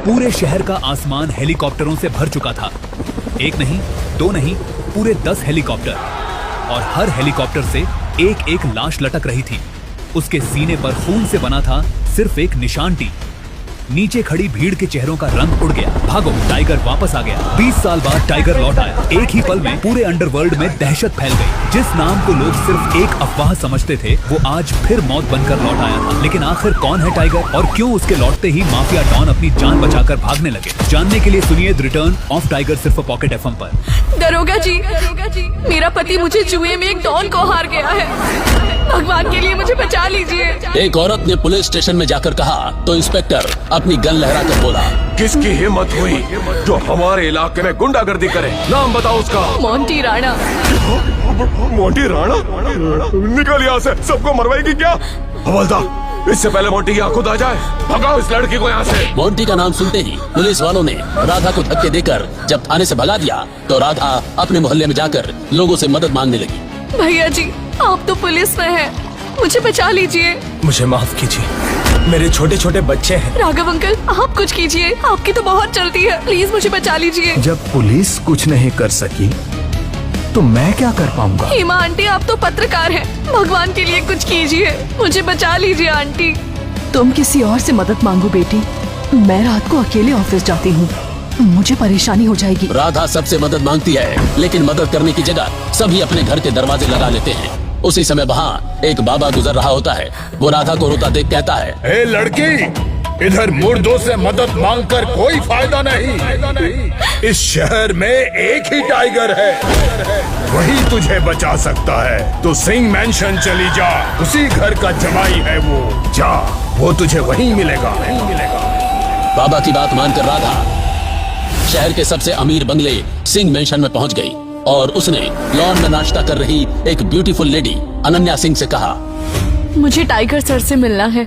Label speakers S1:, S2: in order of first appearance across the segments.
S1: पूरे शहर का आसमान हेलीकॉप्टरों से भर चुका था। एक नहीं, दो नहीं, पूरे 10 हेलीकॉप्टर, और हर हेलीकॉप्टर से एक एक लाश लटक रही थी। उसके सीने पर खून से बना था सिर्फ एक निशान टी। नीचे खड़ी भीड़ के चेहरों का रंग उड़ गया। भागो, टाइगर वापस आ गया। 20 साल बाद टाइगर लौट आया। एक ही पल में पूरे अंडरवर्ल्ड में दहशत फैल गई। जिस नाम को लोग सिर्फ एक अफवाह समझते थे, वो आज फिर मौत बनकर लौट आया था। लेकिन आखिर कौन है टाइगर, और क्यों उसके लौटते ही माफिया डॉन अपनी जान बचाकर भागने लगे? जानने के लिए सुनिए द रिटर्न ऑफ टाइगर सिर्फ पॉकेट FM पर।
S2: दरोगा जी, मेरा पति मुझे जुए में एक डॉन को हार गया है। भगवान के लिए मुझे बचा लीजिए।
S3: एक औरत ने पुलिस स्टेशन में जाकर कहा तो इंस्पेक्टर अपनी गन लहराकर बोला,
S4: किसकी हिम्मत हुई जो हमारे इलाके में गुंडागर्दी करे? नाम बताओ उसका।
S2: मोंटी राणा।
S4: मोंटी राणा? निकल यहाँ से, सबको मरवाएगी क्या? हवलदार, इससे पहले मोंटी यहाँ खुद आ जाए, भगाओ इस लड़की को यहाँ से।
S3: मोंटी का नाम सुनते ही पुलिस वालों ने राधा को धक्के देकर जब थाने से भगा दिया तो राधा अपने मोहल्ले में जाकर लोगों से मदद मांगने लगी।
S2: भैया जी, आप तो पुलिस में हैं, मुझे बचा लीजिए।
S5: मुझे माफ कीजिए, मेरे छोटे छोटे बच्चे हैं।
S2: राघव अंकल, आप कुछ कीजिए, आपकी तो बहुत चलती है, प्लीज मुझे बचा लीजिए।
S5: जब पुलिस कुछ नहीं कर सकी तो मैं क्या कर पाऊंगा?
S2: हेमा आंटी, आप तो पत्रकार हैं, भगवान के लिए कुछ कीजिए, मुझे बचा लीजिए आंटी।
S6: तुम किसी और से मदद मांगो बेटी, मैं रात को अकेले ऑफिस जाती हूँ, मुझे परेशानी हो जाएगी।
S3: राधा सबसे मदद मांगती है, लेकिन मदद करने की जगह सभी अपने घर के दरवाजे लगा लेते हैं। उसी समय वहाँ एक बाबा गुजर रहा होता है। वो राधा को रोता देख कहता है,
S7: ए लड़की, इधर मुर्दों से मदद मांगकर कोई फायदा नहीं। इस शहर में एक ही टाइगर है, वही तुझे बचा सकता है। तो सिंह मैंशन चली जा, उसी घर का जमाई है वो। जा, वो तुझे वहीं मिलेगा।
S3: बाबा की बात मानकर राधा शहर के सबसे अमीर बंगले सिंह मैंशन में पहुंच गई और उसने लॉन में नाश्ता कर रही एक ब्यूटीफुल लेडी अनन्या सिंह से कहा,
S2: मुझे टाइगर सर से मिलना है,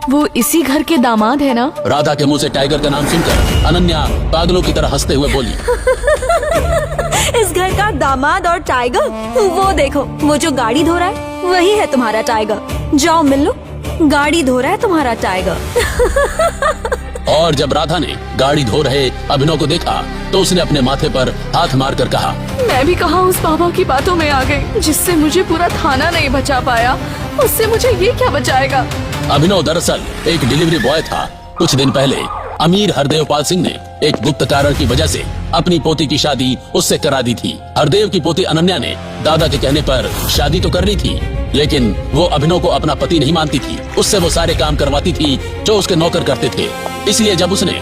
S2: वो इसी घर के दामाद है ना?
S3: राधा के मुंह से टाइगर का नाम सुनकर अनन्या पागलों की तरह हंसते हुए बोली,
S8: इस घर का दामाद और टाइगर, वो देखो, वो जो गाड़ी धो रहा है वही है तुम्हारा टाइगर। जाओ मिल लो, गाड़ी धो रहा है तुम्हारा टाइगर।
S3: और जब राधा ने गाड़ी धो रहे अभिनव को देखा तो उसने अपने माथे पर हाथ मारकर कहा,
S2: मैं भी कहाँ उस बाबा की बातों में आ गई जिससे मुझे पूरा थाना नहीं बचा पाया, उससे मुझे ये क्या बचाएगा?
S3: अभिनव दरअसल एक डिलीवरी बॉय था। कुछ दिन पहले अमीर हरदेव पाल सिंह ने एक गुप्त कारण की वजह से अपनी पोती की शादी उससे करा दी थी। हरदेव की पोती अनन्या ने दादा के कहने पर शादी तो कर ली थी, लेकिन वो अभिनव को अपना पति नहीं मानती थी। उससे वो सारे काम करवाती थी जो उसके नौकर करते थे। इसलिए जब उसने